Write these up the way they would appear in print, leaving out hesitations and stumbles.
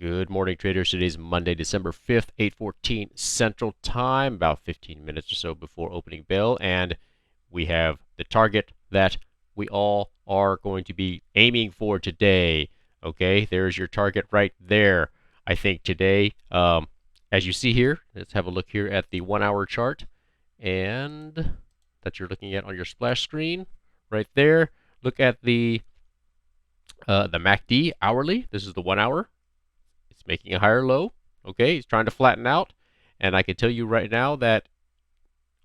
Good morning, traders. Today's Monday, December 5th, 8:14 Central Time, about 15 minutes or so before opening bell. And we have the target that we all are going to be aiming for today. Okay, there's your target right there. I think today, as you see here, let's have a look here at the 1 hour chart and that you're looking at on your splash screen right there. Look at the MACD hourly. This is the 1 hour. It's making a higher low. Okay, it's trying to flatten out. And I can tell you right now that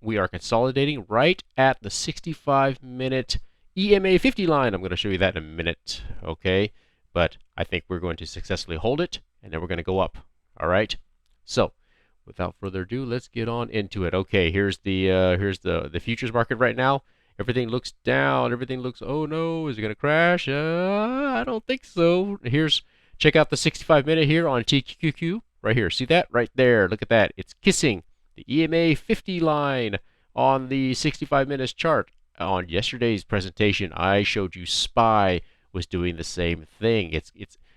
we are consolidating right at the 65-minute EMA 50 line. I'm going to show you that in a minute. Okay, but I think we're going to successfully hold it, and then we're going to go up. All right. So, without further ado, let's get on into it. Okay, here's the futures market right now. Everything looks down. Everything looks, oh no, is it going to crash? I don't think so. Check out the 65-minute here on QQQ right here. See that? Right there. Look at that. It's kissing the EMA 50 line on the 65 minutes chart. On yesterday's presentation, I showed you SPY was doing the same thing.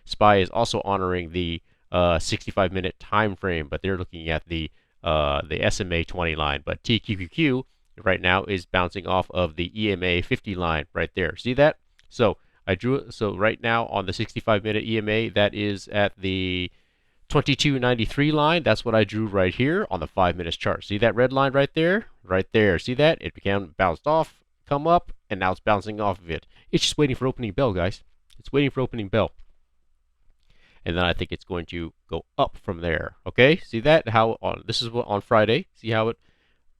SPY is also honoring the 65-minute time frame, but they're looking at the SMA 20 line. But TQQQ right now is bouncing off of the EMA 50 line right there. See that? So right now on the 65-minute EMA, that is at the 2293 line. That's what I drew right here on the 5 minutes chart. See that red line right there? Right there. See that? It bounced off, come up, and now it's bouncing off of it. It's just waiting for opening bell, guys. It's waiting for opening bell. And then I think it's going to go up from there. Okay? See that? This is on Friday. See how it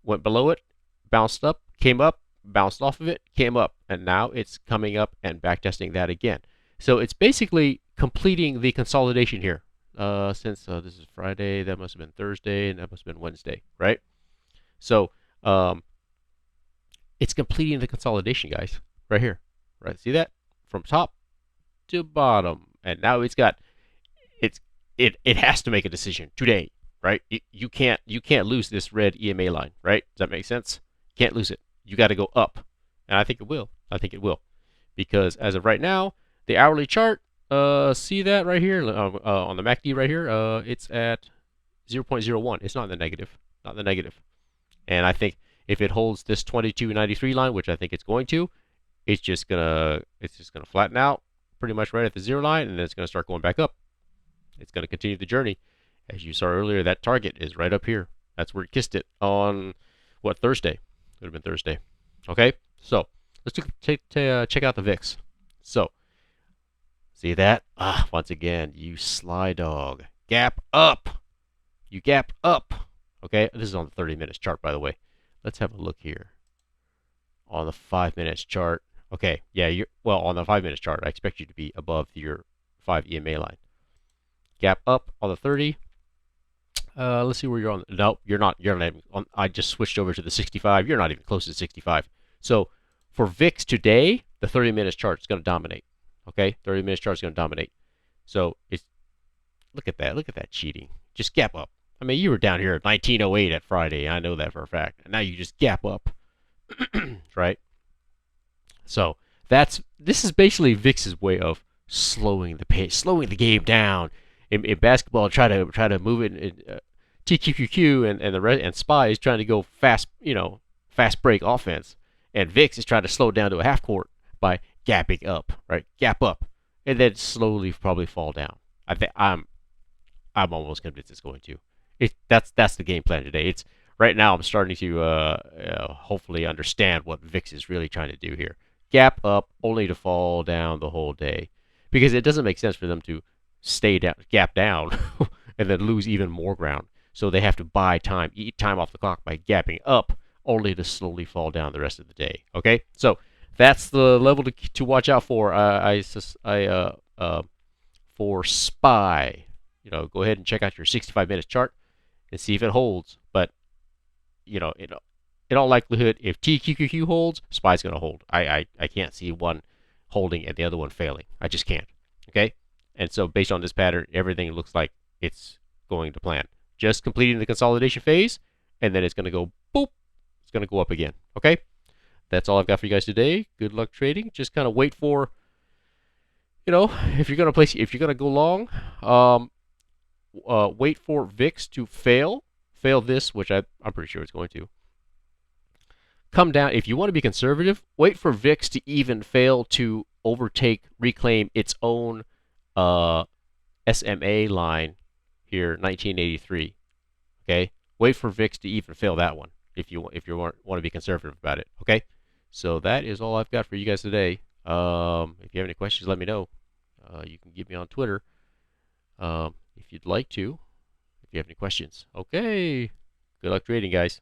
went below it, bounced up, came up, bounced off of it, came up, and now it's coming up and backtesting that again. So it's basically completing the consolidation here. Since this is Friday, that must have been Thursday, and that must have been Wednesday, right? So it's completing the consolidation, guys, right here, right? See that? From top to bottom, and now it has to make a decision today, right? You can't lose this red EMA line, right? Does that make sense? Can't lose it. You got to go up, and I think it will. Because as of right now, the hourly chart, see that right here on the MACD right here, it's at 0.01. It's not in the negative, And I think if it holds this 2293 line, which I think it's going to, it's just gonna flatten out pretty much right at the zero line, and then it's gonna start going back up. It's gonna continue the journey. As you saw earlier, that target is right up here. That's where it kissed it on Thursday. Would have been Thursday. Okay, so let's check out the VIX. So see that? Once again, you sly dog. Gap up. You gap up. Okay, this is on the 30 minutes chart, by the way. Let's have a look here on the 5 minutes chart. Okay, yeah, on the 5 minutes chart, I expect you to be above your 5 EMA line. Gap up on the 30. Let's see where you're on. No, you're not. You're not even on. I just switched over to the 65. You're not even close to 65. So for VIX today, the 30 minutes chart is going to dominate. Okay, 30 minutes chart is going to dominate. So look at that. Look at that cheating. Just gap up. I mean, you were down here at 1908 at Friday. I know that for a fact. And now you just gap up, right? So this is basically VIX's way of slowing the pace, slowing the game down. In basketball, try to move it. TQQQ and SPY is trying to go fast, fast break offense, and VIX is trying to slow down to a half court by gapping up, right? Gap up, and then slowly probably fall down. I'm almost convinced it's going to. That's the game plan today. It's right now. I'm starting to hopefully understand what VIX is really trying to do here. Gap up only to fall down the whole day, because it doesn't make sense for them to stay down, gap down, and then lose even more ground. So they have to buy time, eat time off the clock by gapping up, only to slowly fall down the rest of the day. Okay, so that's the level to watch out for. For SPY, go ahead and check out your 65 minutes chart and see if it holds. But in all likelihood, if TQQQ holds, SPY is going to hold. I can't see one holding and the other one failing. I just can't. Okay. And so based on this pattern, everything looks like it's going to plan. Just completing the consolidation phase, and then it's going to go boop. It's going to go up again. Okay? That's all I've got for you guys today. Good luck trading. Just kind of wait for, if you're going to go long, wait for VIX to fail this, which I'm pretty sure it's going to come down. If you want to be conservative, wait for VIX to even fail to reclaim its own SMA line here, 1983. Okay, wait for VIX to even fail that one if you want to be conservative about it. Okay, so that is all I've got for you guys today. If you have any questions, let me know. You can get me on Twitter if you'd like to. If you have any questions. Okay, good luck trading, guys.